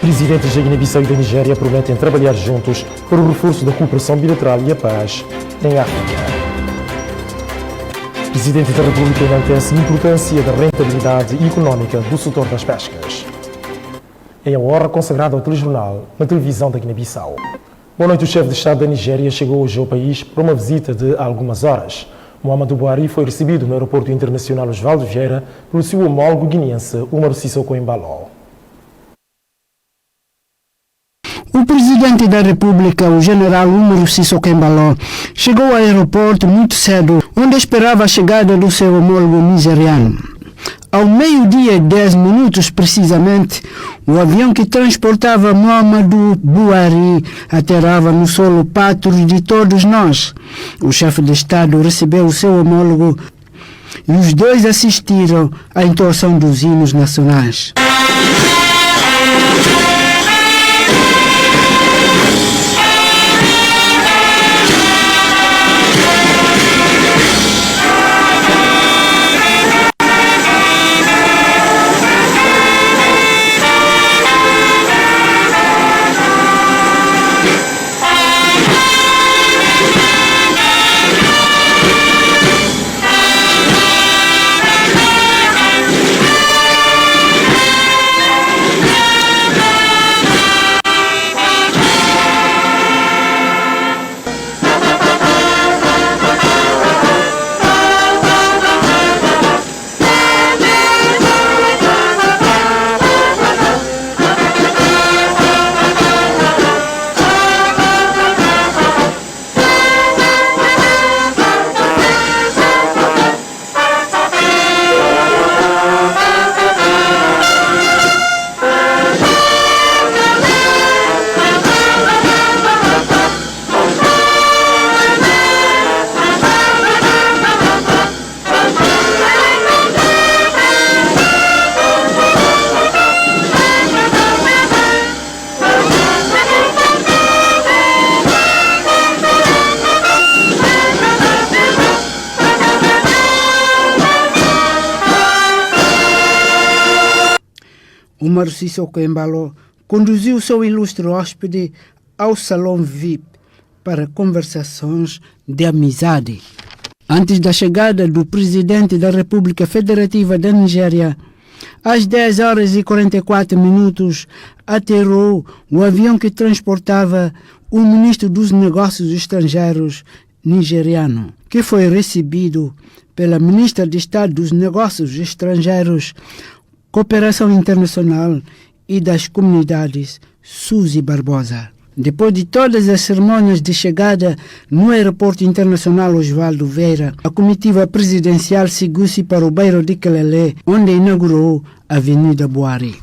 Presidentes da Guiné-Bissau e da Nigéria prometem trabalhar juntos para o reforço da cooperação bilateral e a paz em África. O Presidente da República enaltece a importância da rentabilidade econômica do setor das pescas. É a hora consagrada ao telejornal na televisão da Guiné-Bissau. Boa noite, o chefe de Estado da Nigéria chegou hoje ao país para uma visita de algumas horas. Muhammadu Buhari foi recebido no aeroporto internacional Osvaldo Vieira pelo seu homólogo guineense, Umaru Sissoko Embalo. O presidente da República, o general Umaru Sissoko Embalo, chegou ao aeroporto muito cedo, onde esperava a chegada do seu homólogo nigeriano. Ao meio-dia e 10 minutos, precisamente, o avião que transportava Muhammadu Buhari aterrava no solo pátrio de todos nós. O chefe de Estado recebeu o seu homólogo e os dois assistiram à entoação dos hinos nacionais. Umaru Sissoko Embalo conduziu seu ilustre hóspede ao salão VIP para conversações de amizade. Antes da chegada do presidente da República Federativa da Nigéria, às 10 horas e 44 minutos, aterrou o avião que transportava o ministro dos Negócios Estrangeiros nigeriano, que foi recebido pela ministra de Estado dos Negócios Estrangeiros, Cooperação Internacional e das Comunidades, Suzy Barbosa. Depois de todas as cerimônias de chegada no Aeroporto Internacional Osvaldo Vieira, a comitiva presidencial seguiu-se para o bairro de Kelele, onde inaugurou a Avenida Buhari.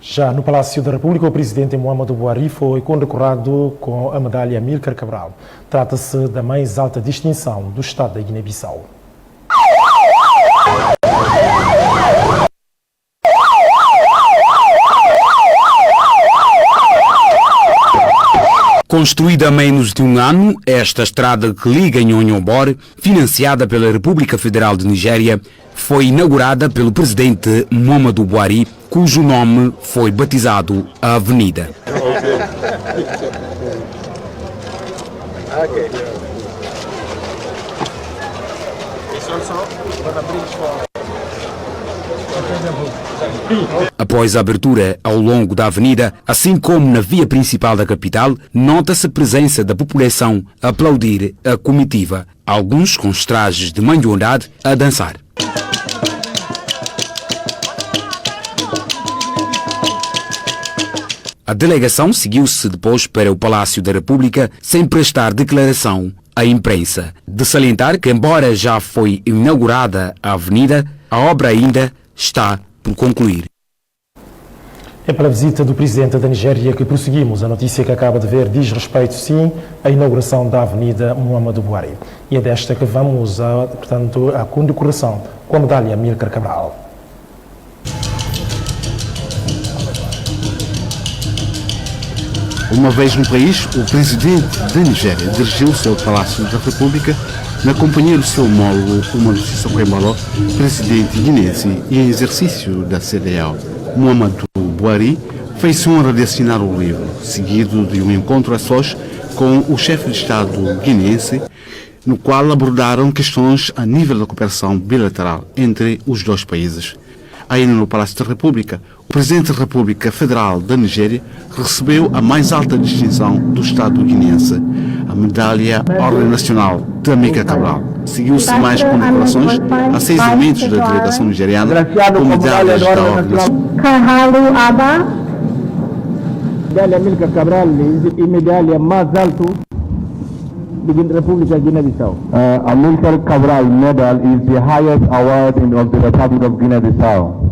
Já no Palácio da República, o presidente Muhammadu Buhari foi condecorado com a medalha Amílcar Cabral. Trata-se da mais alta distinção do Estado da Guiné-Bissau. Construída há menos de um ano, esta estrada que liga Nhonhobor, financiada pela República Federal de Nigéria, foi inaugurada pelo presidente Muhammadu Buhari, cujo nome foi batizado a Avenida. Após a abertura ao longo da avenida, assim como na via principal da capital, nota-se a presença da população a aplaudir a comitiva, alguns com os trajes de manhondade a dançar. A delegação seguiu-se depois para o Palácio da República sem prestar declaração à imprensa. De salientar que, embora já foi inaugurada a avenida, a obra ainda está por concluir. É pela visita do presidente da Nigéria que prosseguimos. A notícia que acaba de ver diz respeito, sim, à inauguração da Avenida Muhammadu Buhari. E é desta que vamos, portanto, à condecoração com a medalha Amílcar Cabral. Uma vez no país, o presidente da Nigéria dirigiu-se ao Palácio da República na companhia do seu homólogo Umaru Sissoco Embalo, presidente guinense e em exercício da CDAO. Muhammadu Buhari fez honra de assinar o livro, seguido de um encontro a sós com o chefe de Estado guinense, no qual abordaram questões a nível da cooperação bilateral entre os dois países. Ainda no Palácio da República, o Presidente da República Federal da Nigéria recebeu a mais alta distinção do Estado guineense, a medalha Ordem Nacional de Amílcar Cabral. Seguiu-se mais condecorações a 6 elementos da delegação nigeriana com medalhas da Ordem Nacional. Medalha Amílcar Cabral e medalha mais alta da República Guiné-Bissau. Amílcar Cabral Medal is the highest award of the Republic of Guinea-Bissau.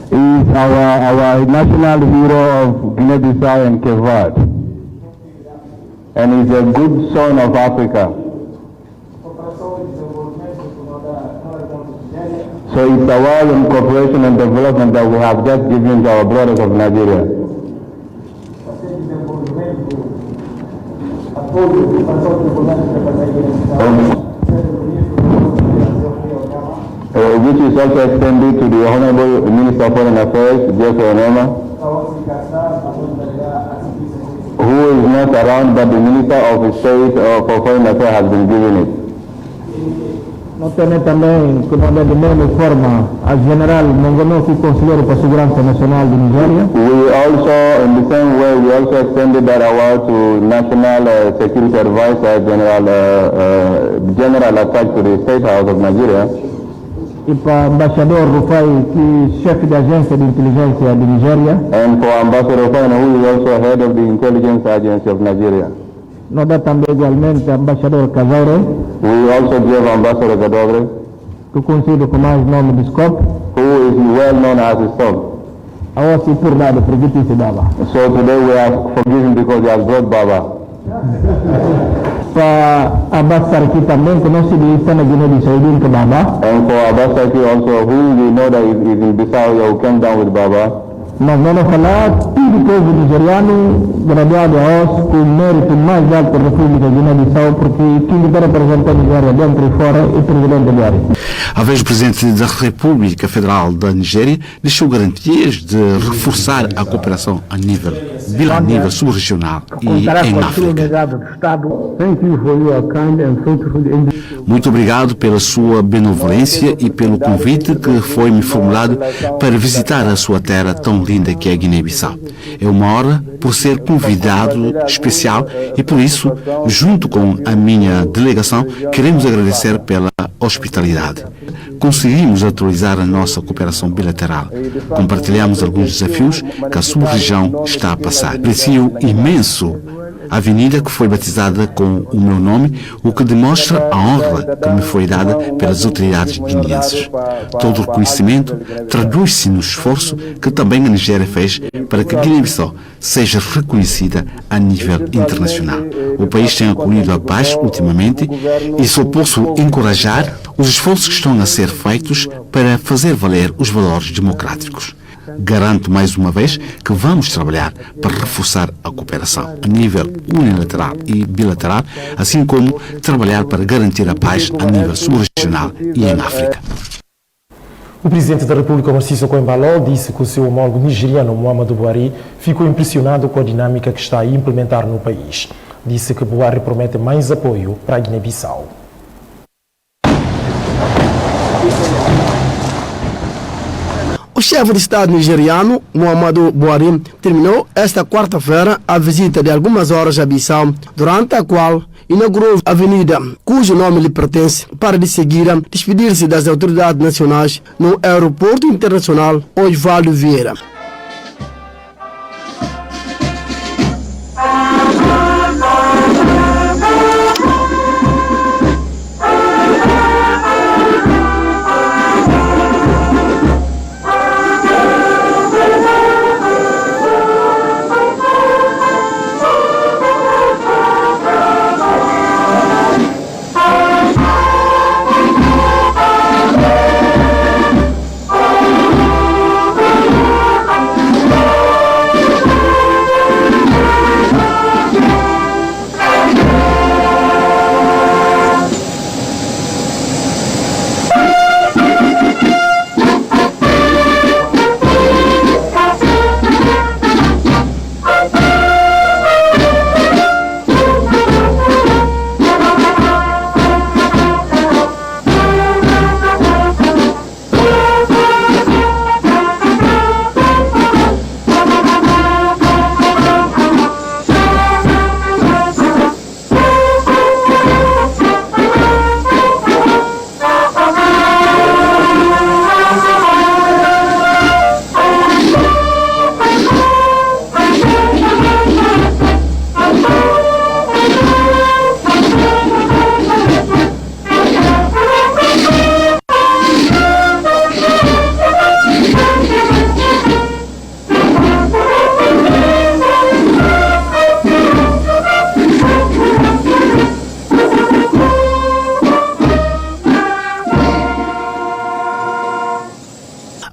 He is our national hero of Guinea-Bissau and Cape Verde, and is a good son of Africa. So it's a award in cooperation and development that we have just given to our brothers of Nigeria. Which is also extended to the Honorable Minister of Foreign Affairs, Jeffrey Onema, who is not around, but the Minister of State for Foreign Affairs has been given it. Nós temos também, como da mesma forma, a General Mongonoki, Conselheiro para a Segurança Nacional de Nigéria. We also, in the same way, we also extended that award to National Security Advisor, General Attached to the State House of Nigeria. E para o Embaixador Rufai, que é chefe da Agência de Inteligência de Nigéria. And for Ambassador Rufai, who is also head of the Intelligence Agency of Nigeria. Nós dá também igualmente o Embaixador Kazaure. We also give Ambassador Kazaure, que conhecido com mais nome de SCOP, who is well known as SCOP. Awasi por nada, por que Baba. So today we are forgiven because he has brought Baba. Para Abbas Sarki também, que nós está na Guiné-Bissau, que Baba. And for Abbas Sarki also, who we know that is in Bissau, who came down with Baba. Mas vamos falar tudo o povo nigeriano, graduado a osso, com o mérito mais alto da República Guiné-Bissau, porque quem está representando a Nigéria dentro e fora é o presidente da Nigéria. A vez o Presidente da República Federal da Nigéria deixou garantias de reforçar a cooperação a nível subregional e em África. Muito obrigado pela sua benevolência e pelo convite que foi-me formulado para visitar a sua terra tão linda que é a Guiné-Bissau. É uma honra por ser convidado especial e por isso, junto com a minha delegação, queremos agradecer pela hospitalidade. Conseguimos atualizar a nossa cooperação bilateral. Compartilhamos alguns desafios que a sub-região está a passar. Aprecio imenso a avenida que foi batizada com o meu nome, o que demonstra a honra que me foi dada pelas autoridades guineenses. Todo o reconhecimento traduz-se no esforço que também a Nigéria fez para que Guiné-Bissau seja reconhecida a nível internacional. O país tem acolhido a paz ultimamente e só posso encorajar os esforços que estão a ser feitos para fazer valer os valores democráticos. Garanto mais uma vez que vamos trabalhar para reforçar a cooperação a nível unilateral e bilateral, assim como trabalhar para garantir a paz a nível subregional e em África. O presidente da República, Umaru Sissoco Embalo, disse que o seu homólogo nigeriano, Muhammadu Buhari, ficou impressionado com a dinâmica que está a implementar no país. Disse que Buhari promete mais apoio para a Guiné-Bissau. O chefe de Estado nigeriano, Muhammadu Buhari, terminou esta quarta-feira a visita de algumas horas a Bissau, durante a qual inaugurou a avenida cujo nome lhe pertence, para de seguida despedir-se das autoridades nacionais no aeroporto internacional Osvaldo Vieira.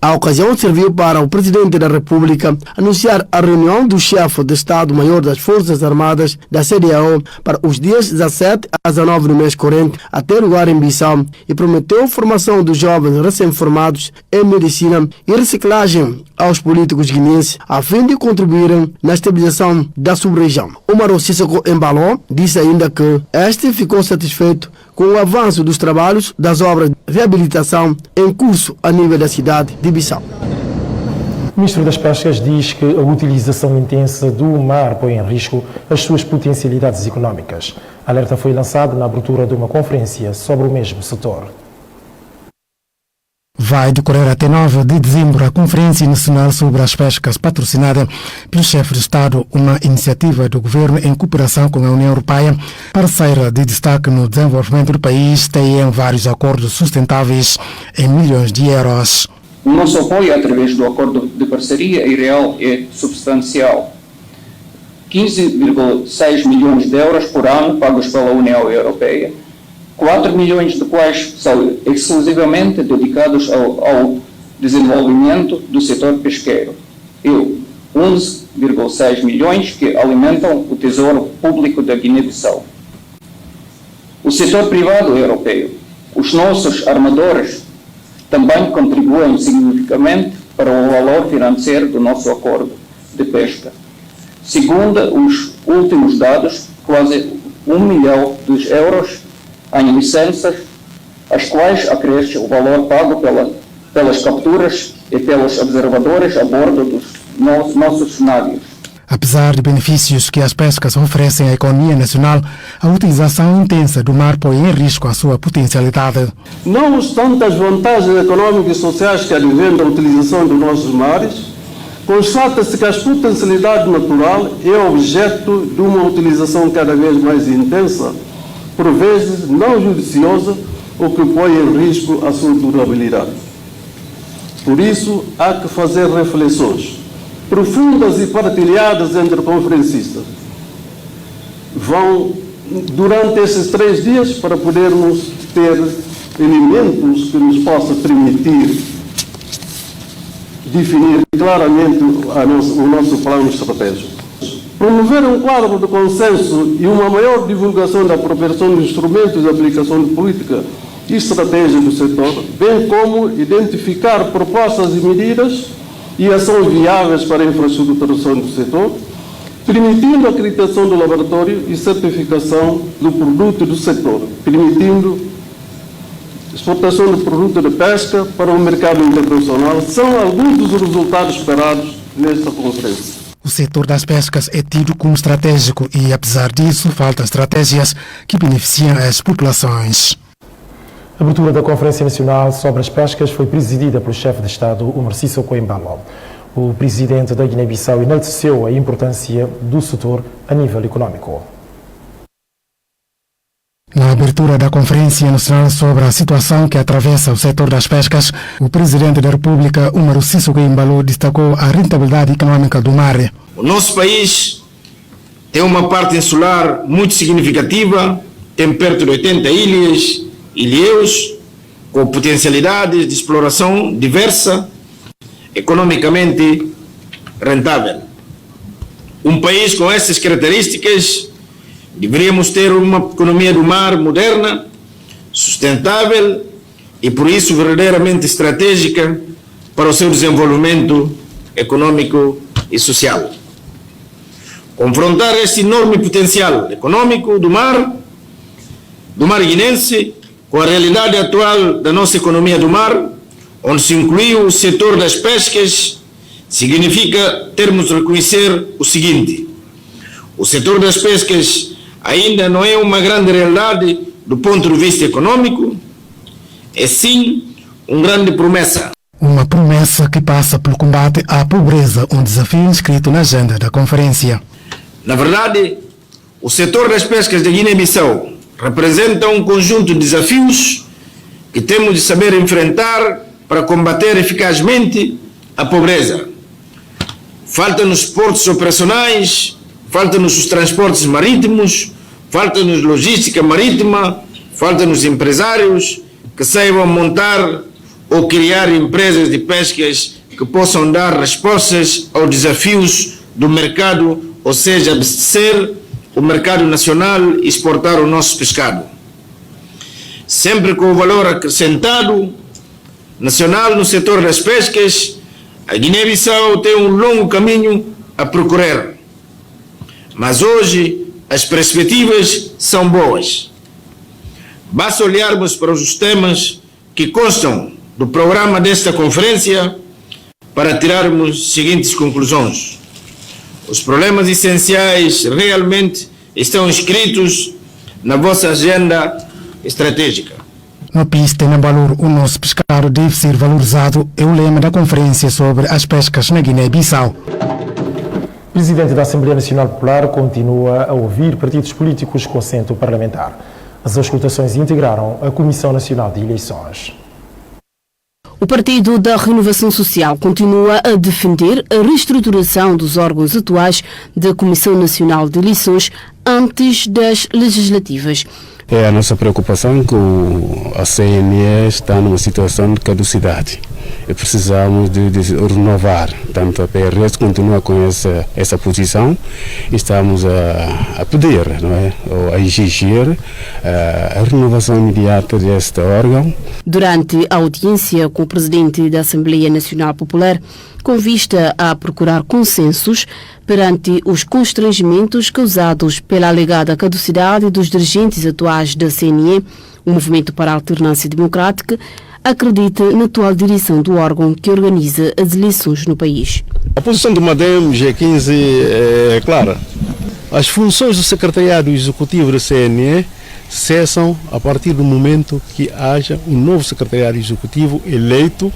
A ocasião serviu para o Presidente da República anunciar a reunião do chefe de Estado-Maior das Forças Armadas da CEDEAO para os dias 17 a 19 do mês corrente a ter lugar em Bissau e prometeu a formação dos jovens recém-formados em medicina e reciclagem aos políticos guineenses a fim de contribuírem na estabilização da sub-região. Omaro Sissoko Embalo disse ainda que este ficou satisfeito com o avanço dos trabalhos das obras de reabilitação em curso a nível da cidade de Bissau. O Ministro das Pescas diz que a utilização intensa do mar põe em risco as suas potencialidades económicas. A alerta foi lançado na abertura de uma conferência sobre o mesmo setor. Vai decorrer até 9 de dezembro a Conferência Nacional sobre as Pescas, patrocinada pelo chefe de Estado, uma iniciativa do governo em cooperação com a União Europeia, parceira de destaque no desenvolvimento do país, tem vários acordos sustentáveis em milhões de euros. O nosso apoio através do acordo de parceria real é substancial. 15,6 milhões de euros por ano pagos pela União Europeia, 4 milhões de quais são exclusivamente dedicados ao desenvolvimento do setor pesqueiro e 11,6 milhões que alimentam o tesouro público da Guiné-Bissau. O setor privado europeu, os nossos armadores, também contribuem significativamente para o valor financeiro do nosso acordo de pesca. Segundo os últimos dados, quase 1 milhão de euros em licenças, as quais acresce o valor pago pelas capturas e pelos observadores a bordo dos nossos navios. Apesar de benefícios que as pescas oferecem à economia nacional, a utilização intensa do mar põe em risco a sua potencialidade. Não obstante as vantagens econômicas e sociais que advêm da utilização dos nossos mares, constata-se que a potencialidade natural é objeto de uma utilização cada vez mais intensa, por vezes não judiciosa, o que põe em risco a sua durabilidade. Por isso, há que fazer reflexões profundas e partilhadas entre conferencistas. Vão durante esses 3 dias para podermos ter elementos que nos possam permitir definir claramente o nosso plano estratégico. Promover um quadro de consenso e uma maior divulgação da apropriação de instrumentos de aplicação de política e estratégia do setor, bem como identificar propostas e medidas e ações viáveis para a infraestruturação do setor, permitindo a acreditação do laboratório e certificação do produto do setor, permitindo exportação de produto de pesca para o mercado internacional, são alguns dos resultados esperados nesta conferência. O setor das pescas é tido como estratégico e, apesar disso, faltam estratégias que beneficiam as populações. A abertura da Conferência Nacional sobre as Pescas foi presidida pelo chefe de Estado, Omaro Sissoko Embalo. O presidente da Guiné-Bissau enalteceu a importância do setor a nível econômico. Na abertura da Conferência Nacional sobre a situação que atravessa o setor das pescas, o presidente da República, Omaro Sissoko Embalo, destacou a rentabilidade econômica do mar. O nosso país tem uma parte insular muito significativa, tem perto de 80 ilhas, ilhéus, com potencialidades de exploração diversa, economicamente rentável. Um país com essas características deveríamos ter uma economia do mar moderna, sustentável e, por isso, verdadeiramente estratégica para o seu desenvolvimento econômico e social. Confrontar este enorme potencial econômico do mar guinense com a realidade atual da nossa economia do mar, onde se incluiu o setor das pescas, significa termos de reconhecer o seguinte: o setor das pescas ainda não é uma grande realidade do ponto de vista econômico, é sim uma grande promessa. Uma promessa que passa pelo combate à pobreza, um desafio inscrito na agenda da conferência. Na verdade, o setor das pescas da Guiné-Bissau representa um conjunto de desafios que temos de saber enfrentar para combater eficazmente a pobreza. Faltam-nos portos operacionais, faltam-nos os transportes marítimos, falta-nos logística marítima, faltam-nos empresários que saibam montar ou criar empresas de pescas que possam dar respostas aos desafios do mercado, ou seja, abastecer o mercado nacional e exportar o nosso pescado. Sempre com o valor acrescentado nacional no setor das pescas, a Guiné-Bissau tem um longo caminho a percorrer. Mas hoje as perspectivas são boas. Basta olharmos para os temas que constam do programa desta conferência para tirarmos as seguintes conclusões. Os problemas essenciais realmente estão escritos na vossa agenda estratégica. No país tem valor o nosso pescado deve ser valorizado, é o lema da conferência sobre as pescas na Guiné-Bissau. O presidente da Assembleia Nacional Popular continua a ouvir partidos políticos com assento parlamentar. As auscultações integraram a Comissão Nacional de Eleições. O Partido da Renovação Social continua a defender a reestruturação dos órgãos atuais da Comissão Nacional de Eleições antes das legislativas. É a nossa preocupação que a CNE está numa situação de caducidade e precisamos de renovar. Tanto a PRS continua com essa posição e estamos a pedir, não é? Ou a exigir a renovação imediata deste órgão. Durante a audiência com o presidente da Assembleia Nacional Popular, com vista a procurar consensos perante os constrangimentos causados pela alegada caducidade dos dirigentes atuais da CNE, o Movimento para a Alternância Democrática acredita na atual direção do órgão que organiza as eleições no país. A posição do MADEM G15 é clara. As funções do Secretariado Executivo da CNE cessam a partir do momento que haja um novo Secretariado Executivo eleito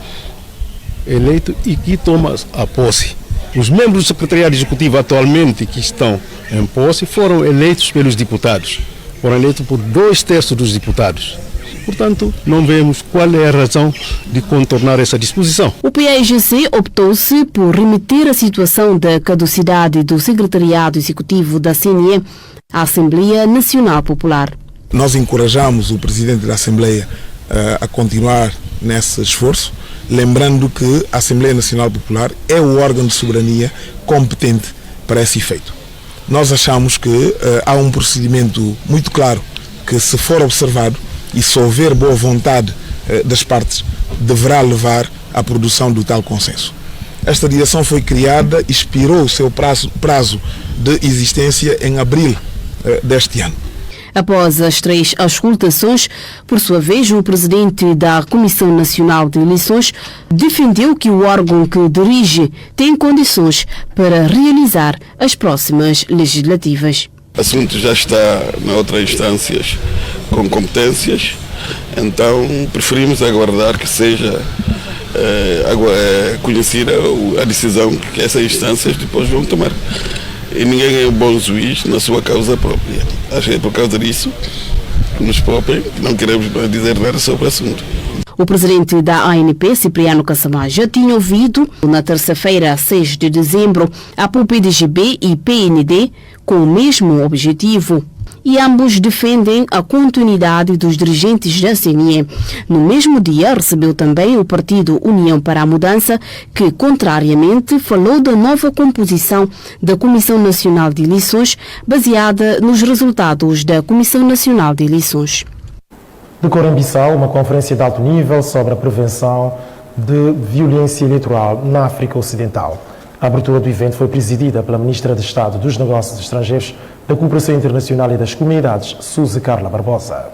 e que toma a posse. Os membros do Secretariado Executivo atualmente que estão em posse foram eleitos pelos deputados, foram eleitos por 2/3 dos deputados. Portanto, não vemos qual é a razão de contornar essa disposição. O PAIGC optou-se por remeter a situação da caducidade do Secretariado Executivo da CNE à Assembleia Nacional Popular. Nós encorajamos o Presidente da Assembleia a continuar nesse esforço, lembrando que a Assembleia Nacional Popular é o órgão de soberania competente para esse efeito. Nós achamos que há um procedimento muito claro que, se for observado e se houver boa vontade das partes, deverá levar à produção do tal consenso. Esta direção foi criada, expirou o seu prazo de existência em abril deste ano. Após as 3 auscultações, por sua vez, o presidente da Comissão Nacional de Eleições defendeu que o órgão que dirige tem condições para realizar as próximas legislativas. O assunto já está em outras instâncias com competências, então preferimos aguardar que seja conhecida a decisão que essas instâncias depois vão tomar. E ninguém é um bom juiz na sua causa própria. Acho que é por causa disso que nos propõem, que não queremos dizer nada sobre o assunto. O presidente da ANP, Cipriano Kassamá, já tinha ouvido, na terça-feira, 6 de dezembro, a PUPDGB e PND com o mesmo objetivo. E ambos defendem a continuidade dos dirigentes da CNE. No mesmo dia, recebeu também o partido União para a Mudança, que, contrariamente, falou da nova composição da Comissão Nacional de Eleições, baseada nos resultados da Comissão Nacional de Eleições. Decorre em Bissau uma conferência de alto nível sobre a prevenção de violência eleitoral na África Ocidental. A abertura do evento foi presidida pela Ministra de Estado dos Negócios Estrangeiros, da Cooperação Internacional e das Comunidades, Suzy Carla Barbosa.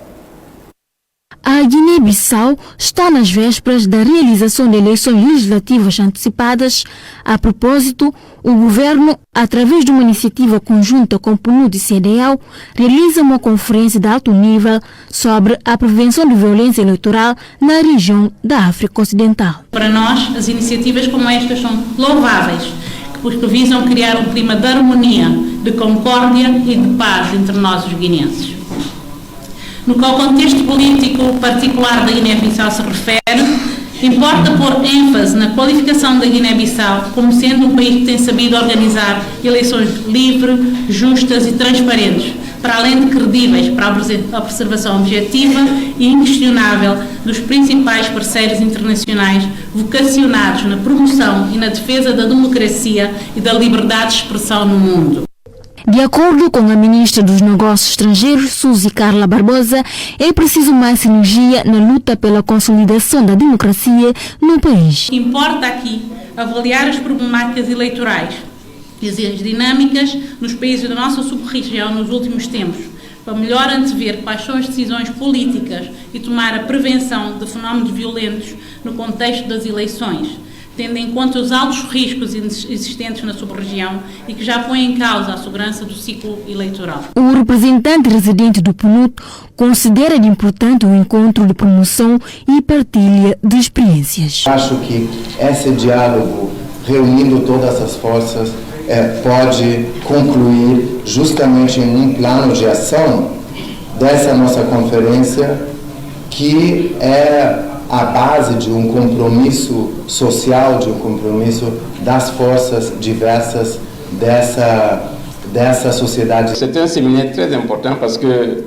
A Guiné-Bissau está nas vésperas da realização de eleições legislativas antecipadas. A propósito, o governo, através de uma iniciativa conjunta com o PNUD e CDAO, realiza uma conferência de alto nível sobre a prevenção de violência eleitoral na região da África Ocidental. Para nós, as iniciativas como estas são louváveis, porque visam criar um clima de harmonia, de concórdia e de paz entre nós, os guineenses. No que ao contexto político particular da Guiné-Bissau se refere, importa pôr ênfase na qualificação da Guiné-Bissau como sendo um país que tem sabido organizar eleições livres, justas e transparentes, para além de credíveis para a observação objetiva e inquestionável dos principais parceiros internacionais vocacionados na promoção e na defesa da democracia e da liberdade de expressão no mundo. De acordo com a ministra dos Negócios Estrangeiros, Suzy Carla Barbosa, é preciso mais sinergia na luta pela consolidação da democracia no país. Importa aqui avaliar as problemáticas eleitorais e as dinâmicas nos países da nossa sub-região nos últimos tempos, para melhor antever quais são as decisões políticas e tomar a prevenção de fenómenos violentos no contexto das eleições, tendo em conta os altos riscos existentes na sub-região e que já põem em causa a segurança do ciclo eleitoral. O representante residente do PNUD considera de importante o encontro de promoção e partilha de experiências. Acho que esse diálogo, reunindo todas as forças, pode concluir justamente em um plano de ação dessa nossa conferência, que é a base de um compromisso social, de um compromisso das forças diversas dessa sociedade. C'est un séminaire très important parce que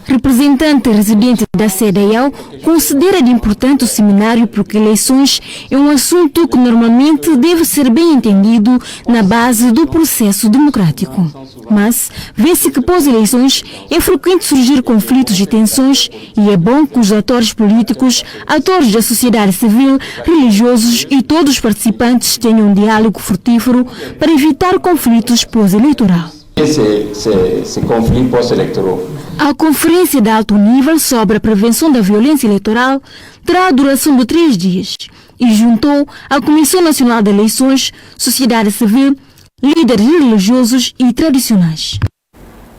Representante residente da CEDEAO considera de importante o seminário porque eleições é um assunto que normalmente deve ser bem entendido na base do processo democrático. Mas vê-se que pós-eleições é frequente surgir conflitos e tensões e é bom que os atores políticos, atores da sociedade civil, religiosos e todos os participantes tenham um diálogo frutífero para evitar conflitos pós-eleitoral. Esse conflito pós-eleitoral. A conferência de alto nível sobre a prevenção da violência eleitoral terá a duração de 3 dias e juntou a Comissão Nacional de Eleições, sociedade civil, líderes religiosos e tradicionais.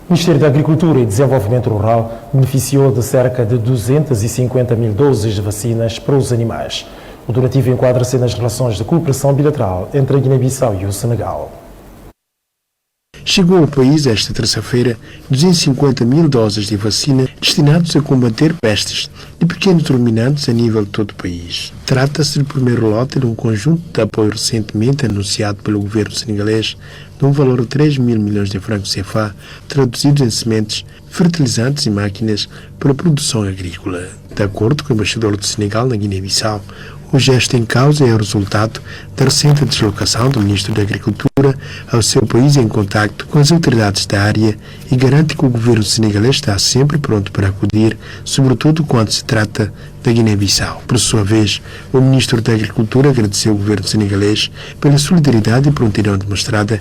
O Ministério da Agricultura e Desenvolvimento Rural beneficiou de cerca de 250 mil doses de vacinas para os animais. O donativo enquadra-se nas relações de cooperação bilateral entre a Guiné-Bissau e o Senegal. Chegou ao país esta terça-feira 250 mil doses de vacina destinadas a combater pestes de pequenos ruminantes a nível de todo o país. Trata-se do primeiro lote de um conjunto de apoio recentemente anunciado pelo governo senegalês de um valor de 3 mil milhões de francos CFA, traduzidos em sementes, fertilizantes e máquinas para a produção agrícola. De acordo com o embaixador do Senegal na Guiné-Bissau, o gesto em causa é o resultado da recente deslocação do Ministro da Agricultura ao seu país em contacto com as autoridades da área e garante que o governo senegalês está sempre pronto para acudir, sobretudo quando se trata da Guiné-Bissau. Por sua vez, o Ministro da Agricultura agradeceu ao governo senegalês pela solidariedade e prontidão demonstrada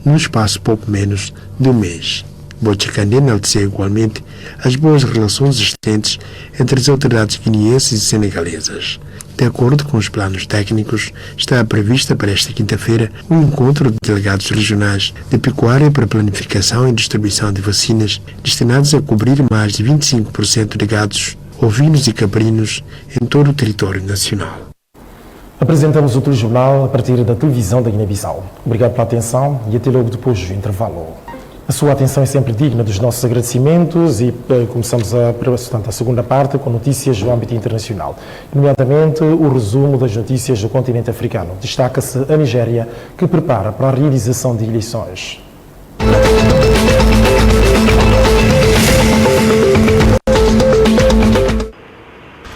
no espaço pouco menos de um mês. Botchakande enalteceu igualmente as boas relações existentes entre as autoridades guineenses e senegalesas. De acordo com os planos técnicos, está prevista para esta quinta-feira um encontro de delegados regionais de pecuária para planificação e distribuição de vacinas destinadas a cobrir mais de 25% de gados, ovinos e caprinos em todo o território nacional. Apresentamos o telejornal a partir da televisão da Guiné-Bissau. Obrigado pela atenção e até logo depois do intervalo. A sua atenção é sempre digna dos nossos agradecimentos e começamos a segunda parte com notícias do âmbito internacional, nomeadamente o resumo das notícias do continente africano. Destaca-se a Nigéria, que prepara para a realização de eleições.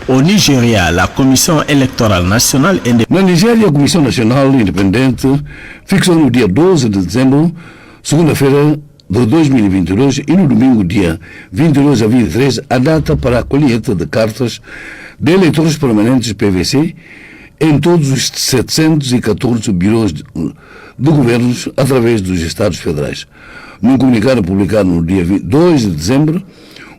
Au Nigeria, la Commission électorale nationale indépendante. Na Nigéria, a Comissão Nacional Independente fixou no dia 12 de dezembro, segunda-feira de 2022, e no domingo, dia 22 a 23, a data para a colheita de cartas de eleitores permanentes PVC em todos os 714 birôs de governos através dos Estados Federais. Num comunicado publicado no dia 2 de dezembro,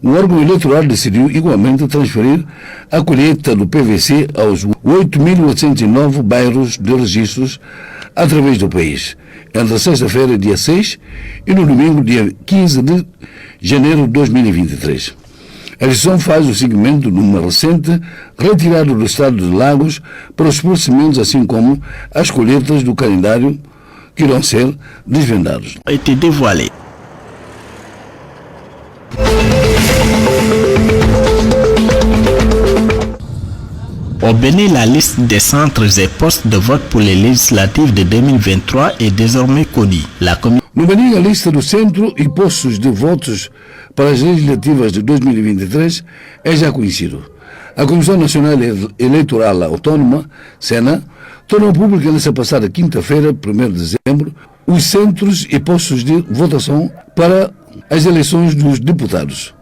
o órgão eleitoral decidiu igualmente transferir a colheita do PVC aos 8.809 bairros de registros através do país, entre sexta-feira, dia 6, e no domingo, dia 15 de janeiro de 2023. A decisão faz o seguimento de uma recente retirada do estado de Lagos para os procedimentos, assim como as colheitas do calendário que irão ser desvendados. Au Bénin, la liste des centres et postes de vote pour les législatives de 2023 est désormais connue. No Benin, a lista do centro e postos de votos para as legislativas de 2023 é já conhecido. A Comissão Nacional Eleitoral Autónoma, SENA, tornou pública nesta passada quinta-feira, 1º de dezembro, os centros e postos de votação para as eleições dos deputados.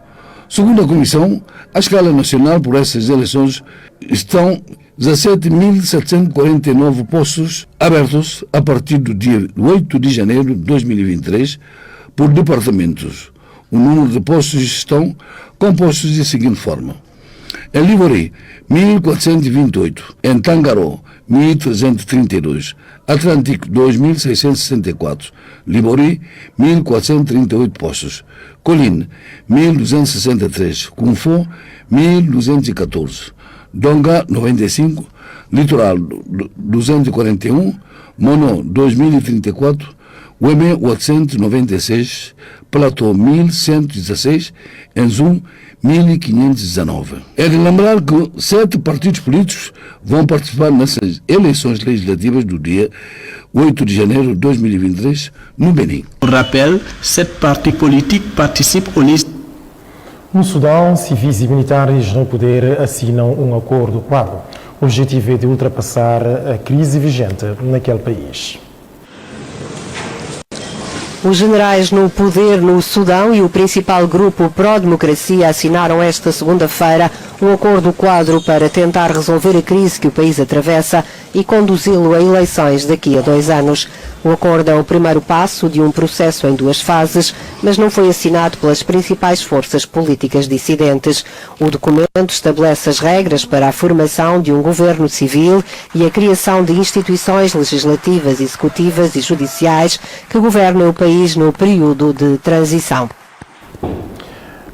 Segundo a Comissão, a escala nacional por essas eleições estão 17.749 postos abertos a partir do dia 8 de janeiro de 2023 por departamentos. O número de postos estão compostos da seguinte forma: em Livori, 1.428, em Tangaró, 1.332, Atlântico, 2.664, Libori, 1.438 postos, Colline, 1.263, Cunfo, 1.214, Donga, 95, Litoral, 241, Mono, 2.034, Ueme, 896, Platô, 1.116, Enzum, 1.519. É de lembrar que 7 partidos políticos vão participar nessas eleições legislativas do dia 8 de janeiro de 2023 no Benin. Pour rappel, 7 partis politiques participent aux listes. No Sudão, civis e militares no poder assinam um acordo quadro. O objetivo é de ultrapassar a crise vigente naquele país. Os generais no poder no Sudão e o principal grupo pró-democracia assinaram esta segunda-feira um acordo quadro para tentar resolver a crise que o país atravessa e conduzi-lo a eleições daqui a 2 anos. O acordo é o primeiro passo de um processo em 2 fases, mas não foi assinado pelas principais forças políticas dissidentes. O documento estabelece as regras para a formação de um governo civil e a criação de instituições legislativas, executivas e judiciais que governam o país no período de transição.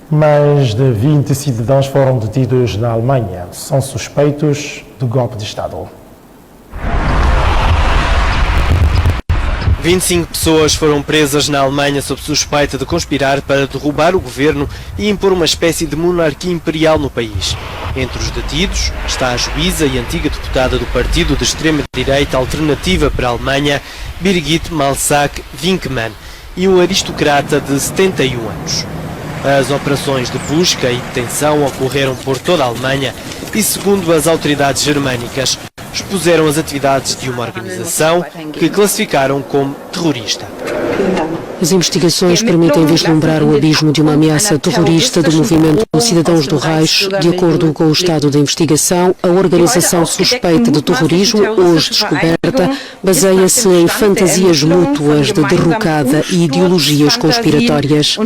Mais de 20 cidadãos foram detidos na Alemanha. São suspeitos de golpe de Estado. 25 pessoas foram presas na Alemanha sob suspeita de conspirar para derrubar o governo e impor uma espécie de monarquia imperial no país. Entre os detidos está a juíza e antiga deputada do partido de extrema-direita Alternativa para a Alemanha, Birgit Malsack-Winkmann, e um aristocrata de 71 anos. As operações de busca e detenção ocorreram por toda a Alemanha e, segundo as autoridades germânicas, expuseram as atividades de uma organização que classificaram como terrorista. As investigações permitem vislumbrar o abismo de uma ameaça terrorista do movimento Cidadãos do Reich. De acordo com o estado de investigação, a organização suspeita de terrorismo, hoje descoberta, baseia-se em fantasias mútuas de derrocada e ideologias conspiratórias.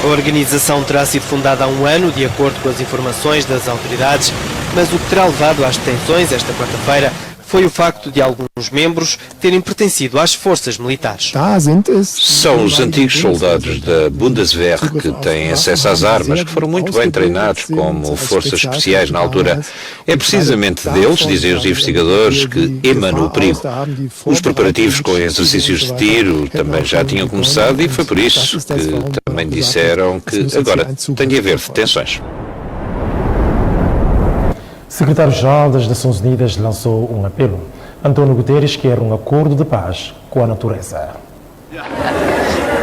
A organização terá sido fundada há 1 ano, de acordo com as informações das autoridades, mas o que terá levado às detenções esta quarta-feira foi o facto de alguns membros terem pertencido às forças militares. São os antigos soldados da Bundeswehr que têm acesso às armas, que foram muito bem treinados como forças especiais na altura. É precisamente deles, dizem os investigadores, que emana o perigo. Os preparativos com exercícios de tiro também já tinham começado e foi por isso que também disseram que agora tem de haver detenções. O secretário-geral das Nações Unidas lançou um apelo. António Guterres quer um acordo de paz com a natureza.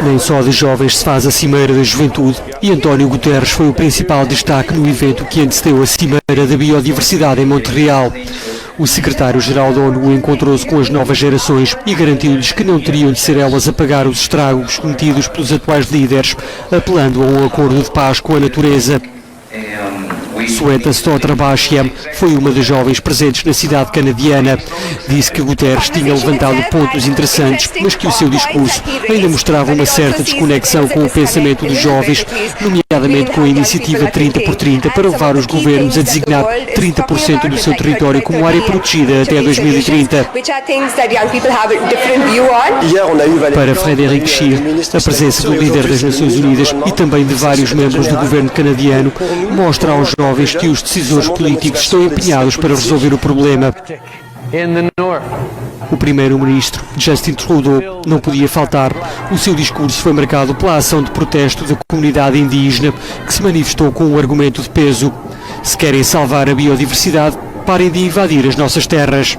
Nem só de jovens se faz a Cimeira da Juventude e António Guterres foi o principal destaque no evento que antecedeu a Cimeira da Biodiversidade em Montreal. O secretário-geral da ONU encontrou-se com as novas gerações e garantiu-lhes que não teriam de ser elas a pagar os estragos cometidos pelos atuais líderes, apelando a um acordo de paz com a natureza. Sweta Stotrabashia foi uma das jovens presentes na cidade canadiana. Disse que Guterres tinha levantado pontos interessantes, mas que o seu discurso ainda mostrava uma certa desconexão com o pensamento dos jovens, nomeadamente com a iniciativa 30 por 30 para levar os governos a designar 30% do seu território como área protegida até 2030. Para Frédéric Scheer, a presença do líder das Nações Unidas e também de vários membros do governo canadiano mostra aos jovens que os decisores políticos estão empenhados para resolver o problema. O primeiro-ministro, Justin Trudeau, não podia faltar. O seu discurso foi marcado pela ação de protesto da comunidade indígena, que se manifestou com um argumento de peso. Se querem salvar a biodiversidade, parem de invadir as nossas terras.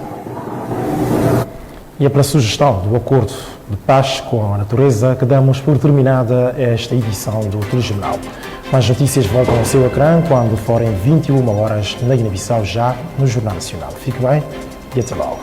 E é pela sugestão do acordo de paz com a natureza que damos por terminada esta edição do Telejornal. Mais notícias voltam ao seu ecrã quando forem 21 horas na Guiné-Bissau, já no Jornal Nacional. Fique bem e até logo.